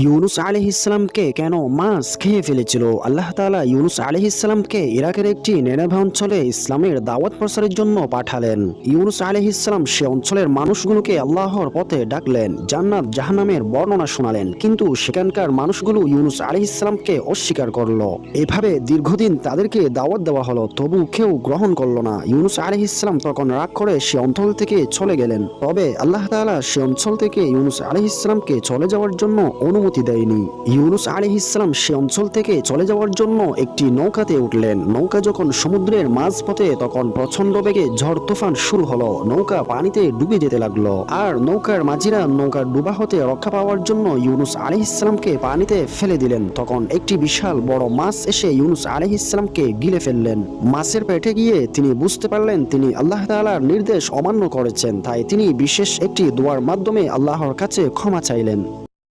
ইউনুস আলাইহিসসালামকে কেন মাছ খেয়ে ফেলেছিল? আল্লাহ তাআলা ইউনুস আলাইহিসসালামকে ইরাকের একটি নেনেভা অঞ্চলে ইসলামের দাওয়াত প্রচারের জন্য পাঠালেন। ইউনুস আলাইহিসসালাম সে অঞ্চলের মানুষগুলোকে আল্লাহর পথে ডাকলেন, জান্নাত জাহান্নামের বর্ণনা শোনালেন, কিন্তু সেখানকার মানুষগুলো ইউনুস আলাইহিসসালামকে অস্বীকার করলো। এভাবে দীর্ঘদিন তাদেরকে দাওয়াত দেওয়া হলো, তবু কেউ গ্রহণ করলো না। ইউনুস আলাইহিসসালাম তখন রাগ করে সে অঞ্চল থেকে চলে গেলেন। তবে আল্লাহ তাআলা সে অঞ্চল থেকে ইউনুস আলাইহিসসালামকে চলে যাওয়ার জন্য অনুমতি দেয়নি। ইউনুস আলাইহিসসালাম সে অঞ্চল থেকে চলে যাওয়ার জন্য একটি নৌকাতে উঠলেন। নৌকা যখন সমুদ্রের মাঝপথে, তখন প্রচন্ড বেগে ঝড় তুফান শুরু হলো। নৌকা পানিতে ডুবে যেতে লাগলো, আর নৌকার মাঝিরা নৌকা ডুবা হতে রক্ষা পাওয়ার জন্য ইউনুস আলাইহিসসালামকে পানিতে ফেলে দিলেন। তখন একটি বিশাল বড় মাছ এসে ইউনুস আলাইহিসসালামকে গিলে ফেললেন। মাছের পেটে গিয়ে তিনি বুঝতে পারলেন তিনি আল্লাহ তাআলার নির্দেশ অমান্য করেছেন। তাই তিনি বিশেষ একটি দোয়ার মাধ্যমে আল্লাহর কাছে ক্ষমা চাইলেন।